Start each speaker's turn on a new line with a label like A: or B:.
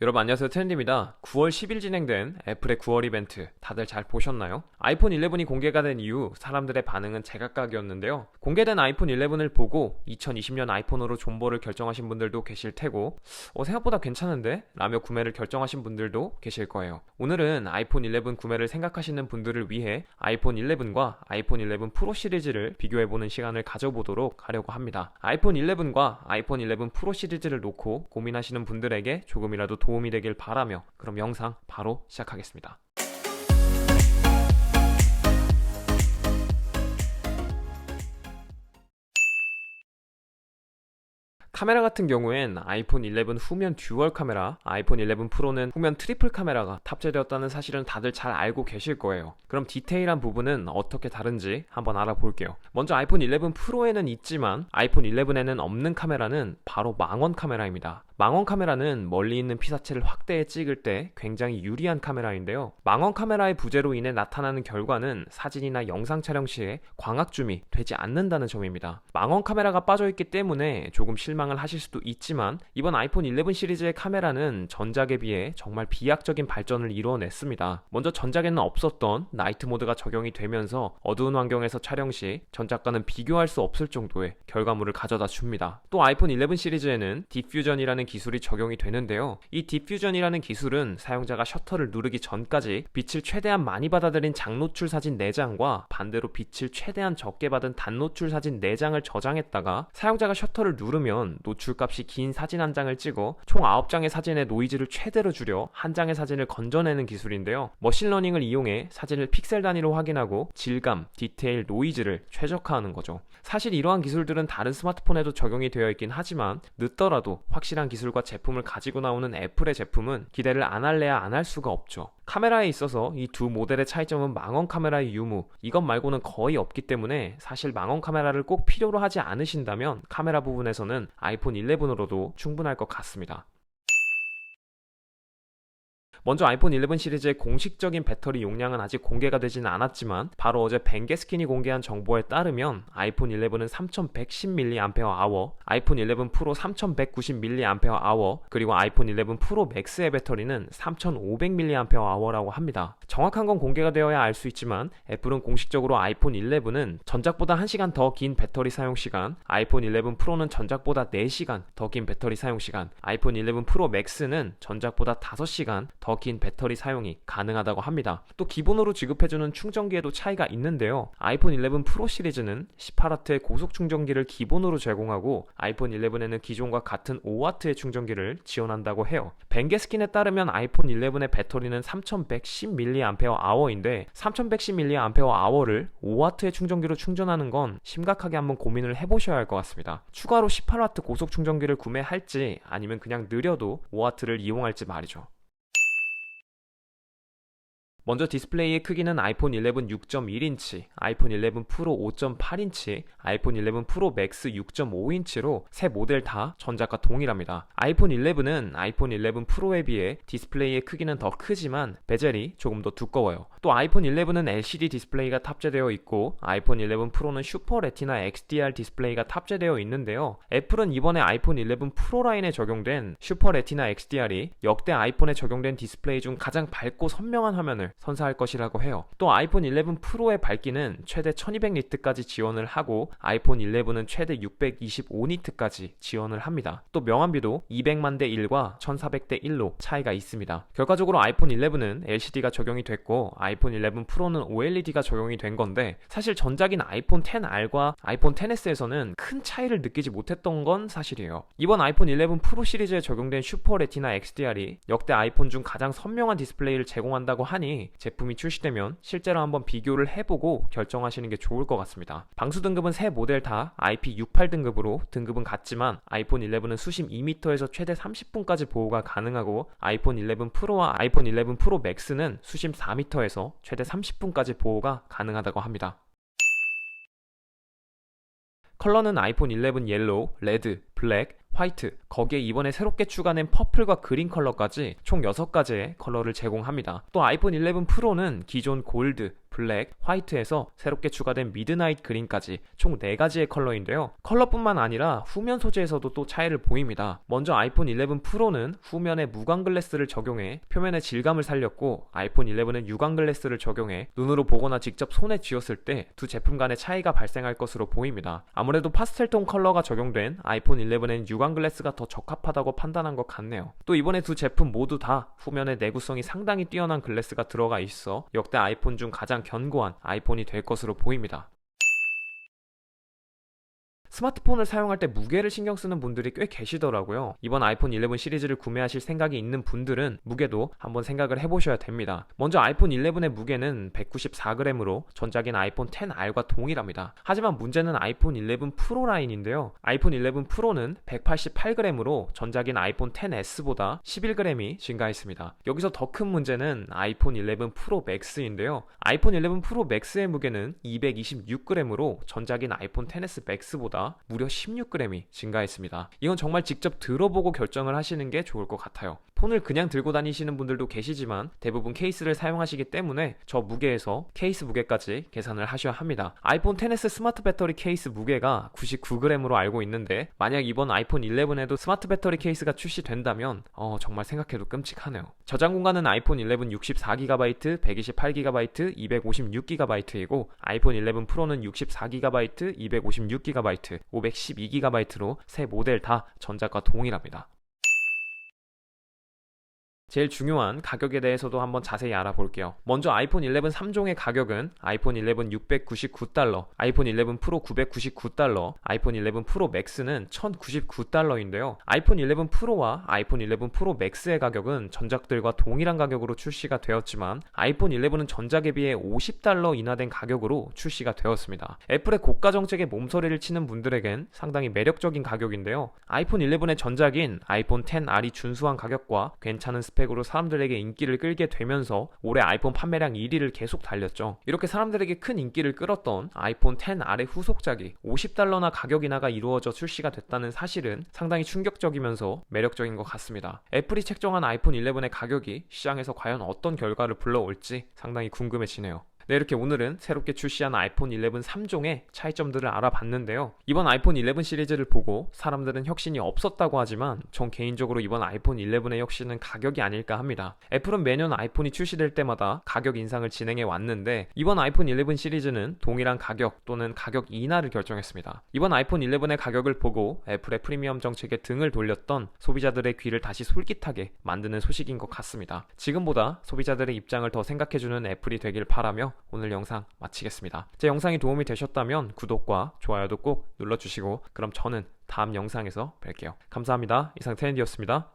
A: 여러분 안녕하세요, 트렌드입니다. 9월 10일 진행된 애플의 9월 이벤트 다들 잘 보셨나요? 아이폰 11이 공개가 된 이후 사람들의 반응은 제각각이었는데요. 공개된 아이폰 11을 보고 2020년 아이폰으로 존버를 결정하신 분들도 계실 테고 생각보다 괜찮은데? 라며 구매를 결정하신 분들도 계실 거예요. 오늘은 아이폰 11 구매를 생각하시는 분들을 위해 아이폰 11과 아이폰 11 프로 시리즈를 비교해보는 시간을 가져보도록 하려고 합니다. 아이폰 11과 아이폰 11 프로 시리즈를 놓고 고민하시는 분들에게 조금이라도 도움이 되길 바라며 그럼 영상 바로 시작하겠습니다. 카메라 같은 경우엔 아이폰 11 후면 듀얼 카메라, 아이폰 11 프로는 후면 트리플 카메라가 탑재되었다는 사실은 다들 잘 알고 계실 거예요. 그럼 디테일한 부분은 어떻게 다른지 한번 알아볼게요. 먼저 아이폰 11 프로에는 있지만 아이폰 11에는 없는 카메라는 바로 망원 카메라입니다. 망원 카메라는 멀리 있는 피사체를 확대해 찍을 때 굉장히 유리한 카메라인데요. 망원 카메라의 부재로 인해 나타나는 결과는 사진이나 영상 촬영 시에 광학 줌이 되지 않는다는 점입니다. 망원 카메라가 빠져있기 때문에 조금 실망을 하실 수도 있지만 이번 아이폰 11 시리즈의 카메라는 전작에 비해 정말 비약적인 발전을 이루어냈습니다. 먼저 전작에는 없었던 나이트 모드가 적용이 되면서 어두운 환경에서 촬영 시 전작과는 비교할 수 없을 정도의 결과물을 가져다 줍니다. 또 아이폰 11 시리즈에는 디퓨전이라는 기술이 적용이 되는데요. 이 디퓨전이라는 기술은 사용자가 셔터를 누르기 전까지 빛을 최대한 많이 받아들인 장노출 사진 4장과 반대로 빛을 최대한 적게 받은 단노출 사진 4장을 저장했다가 사용자가 셔터를 누르면 노출값이 긴 사진 한 장을 찍어 총 9장의 사진의 노이즈를 최대로 줄여 한 장의 사진을 건져내는 기술인데요. 머신러닝을 이용해 사진을 픽셀 단위로 확인하고 질감, 디테일, 노이즈를 최적화하는 거죠. 사실 이러한 기술들은 다른 스마트폰에도 적용이 되어 있긴 하지만 늦더라도 확실한 기술과 제품을 가지고 나오는 애플의 제품은 기대를 안 할래야 안 할 수가 없죠. 카메라에 있어서 이 두 모델의 차이점은 망원 카메라의 유무, 이것 말고는 거의 없기 때문에 사실 망원 카메라를 꼭 필요로 하지 않으신다면 카메라 부분에서는 아이폰 11으로도 충분할 것 같습니다. 먼저 아이폰 11 시리즈의 공식적인 배터리 용량은 아직 공개가 되지는 않았지만 바로 어제 벤게스킨이 공개한 정보에 따르면 아이폰 11은 3110mAh, 아이폰 11 프로 3190mAh, 그리고 아이폰 11 프로 맥스의 배터리는 3500mAh라고 합니다. 정확한 건 공개가 되어야 알 수 있지만 애플은 공식적으로 아이폰 11은 전작보다 1시간 더 긴 배터리 사용시간, 아이폰 11 프로는 전작보다 4시간 더 긴 배터리 사용시간, 아이폰 11 프로 맥스는 전작보다 5시간 더 긴 배터리 사용이 가능하다고 합니다. 또 기본으로 지급해주는 충전기에도 차이가 있는데요. 아이폰 11 프로 시리즈는 18W의 고속 충전기를 기본으로 제공하고 아이폰 11에는 기존과 같은 5W의 충전기를 지원한다고 해요. 벤게스킨에 따르면 아이폰 11의 배터리는 3110mAh인데 3110mAh를 5W의 충전기로 충전하는 건 심각하게 한번 고민을 해보셔야 할 것 같습니다. 추가로 18W 고속 충전기를 구매할지 아니면 그냥 느려도 5W를 이용할지 말이죠. 먼저 디스플레이의 크기는 아이폰 11 6.1인치, 아이폰 11 프로 5.8인치, 아이폰 11 프로 맥스 6.5인치로 세 모델 다 전작과 동일합니다. 아이폰 11은 아이폰 11 프로에 비해 디스플레이의 크기는 더 크지만 베젤이 조금 더 두꺼워요. 또 아이폰 11은 LCD 디스플레이가 탑재되어 있고 아이폰 11 프로는 슈퍼 레티나 XDR 디스플레이가 탑재되어 있는데요. 애플은 이번에 아이폰 11 프로 라인에 적용된 슈퍼 레티나 XDR이 역대 아이폰에 적용된 디스플레이 중 가장 밝고 선명한 화면을 선사할 것이라고 해요. 또 아이폰 11 프로의 밝기는 최대 1200니트까지 지원을 하고 아이폰 11은 최대 625니트까지 지원을 합니다. 또 명암비도 200만 대 1과 1400대 1로 차이가 있습니다. 결과적으로 아이폰 11은 LCD가 적용이 됐고 아이폰 11 프로는 OLED가 적용이 된 건데 사실 전작인 아이폰 XR과 아이폰 XS에서는 큰 차이를 느끼지 못했던 건 사실이에요. 이번 아이폰 11 프로 시리즈에 적용된 슈퍼 레티나 XDR이 역대 아이폰 중 가장 선명한 디스플레이를 제공한다고 하니 제품이 출시되면 실제로 한번 비교를 해보고 결정하시는 게 좋을 것 같습니다. 방수 등급은 세 모델 다 IP68 등급으로 등급은 같지만 아이폰 11은 수심 2m에서 최대 30분까지 보호가 가능하고 아이폰 11 프로와 아이폰 11 프로 맥스는 수심 4m에서 최대 30분까지 보호가 가능하다고 합니다. 컬러는 아이폰 11 옐로우, 레드, 블랙, 화이트, 거기에 이번에 새롭게 추가된 퍼플과 그린 컬러까지 총 6가지의 컬러를 제공합니다. 또 아이폰 11 프로는 기존 골드, 블랙, 화이트에서 새롭게 추가된 미드나잇 그린까지 총 4가지의 컬러인데요. 컬러뿐만 아니라 후면 소재에서도 또 차이를 보입니다. 먼저 아이폰 11 프로는 후면에 무광 글래스를 적용해 표면의 질감을 살렸고, 아이폰 11은 유광 글래스를 적용해 눈으로 보거나 직접 손에 쥐었을 때 두 제품 간의 차이가 발생할 것으로 보입니다. 아무래도 파스텔톤 컬러가 적용된 아이폰 11엔 유광 글래스가 더 적합하다고 판단한 것 같네요. 또 이번에 두 제품 모두 다 후면에 내구성이 상당히 뛰어난 글래스가 들어가 있어 역대 아이폰 중 가장 견고한 아이폰이 될 것으로 보입니다. 스마트폰을 사용할 때 무게를 신경 쓰는 분들이 꽤 계시더라고요. 이번 아이폰 11 시리즈를 구매하실 생각이 있는 분들은 무게도 한번 생각을 해보셔야 됩니다. 먼저 아이폰 11의 무게는 194g으로 전작인 아이폰 XR과 동일합니다. 하지만 문제는 아이폰 11 프로 라인인데요. 아이폰 11 프로는 188g으로 전작인 아이폰 XS보다 11g이 증가했습니다. 여기서 더 큰 문제는 아이폰 11 프로 맥스인데요. 아이폰 11 프로 맥스의 무게는 226g으로 전작인 아이폰 XS 맥스보다 무려 16g이 증가했습니다. 이건 정말 직접 들어보고 결정을 하시는 게 좋을 것 같아요. 폰을 그냥 들고 다니시는 분들도 계시지만 대부분 케이스를 사용하시기 때문에 저 무게에서 케이스 무게까지 계산을 하셔야 합니다. 아이폰 XS 스마트 배터리 케이스 무게가 99g으로 알고 있는데, 만약 이번 아이폰 11에도 스마트 배터리 케이스가 출시된다면 정말 생각해도 끔찍하네요. 저장 공간은 아이폰 11 64GB, 128GB, 256GB이고 아이폰 11 프로는 64GB, 256GB, 512GB로 세 모델 다 전작과 동일합니다. 제일 중요한 가격에 대해서도 한번 자세히 알아볼게요. 먼저 아이폰 11 3종의 가격은 아이폰 11 $699, 아이폰 11 프로 $999, 아이폰 11 프로 맥스는 $1099인데요. 아이폰 11 프로와 아이폰 11 프로 맥스의 가격은 전작들과 동일한 가격으로 출시가 되었지만 아이폰 11은 전작에 비해 $50 인하된 가격으로 출시가 되었습니다. 애플의 고가 정책에 몸서리를 치는 분들에겐 상당히 매력적인 가격인데요. 아이폰 11의 전작인 아이폰 XR이 준수한 가격과 괜찮은 스펙으로 사람들에게 인기를 끌게 되면서 올해 아이폰 판매량 1위를 계속 달렸죠. 이렇게 사람들에게 큰 인기를 끌었던 아이폰 XR의 후속작이 $50나 가격 인하가 이루어져 출시가 됐다는 사실은 상당히 충격적이면서 매력적인 것 같습니다. 애플이 책정한 아이폰 11의 가격이 시장에서 과연 어떤 결과를 불러올지 상당히 궁금해지네요. 네, 이렇게 오늘은 새롭게 출시한 아이폰 11 3종의 차이점들을 알아봤는데요. 이번 아이폰 11 시리즈를 보고 사람들은 혁신이 없었다고 하지만 전 개인적으로 이번 아이폰 11의 혁신은 가격이 아닐까 합니다. 애플은 매년 아이폰이 출시될 때마다 가격 인상을 진행해 왔는데 이번 아이폰 11 시리즈는 동일한 가격 또는 가격 인하를 결정했습니다. 이번 아이폰 11의 가격을 보고 애플의 프리미엄 정책에 등을 돌렸던 소비자들의 귀를 다시 솔깃하게 만드는 소식인 것 같습니다. 지금보다 소비자들의 입장을 더 생각해주는 애플이 되길 바라며 오늘 영상 마치겠습니다. 제 영상이 도움이 되셨다면 구독과 좋아요도 꼭 눌러주시고 그럼 저는 다음 영상에서 뵐게요. 감사합니다. 이상 트렌디였습니다.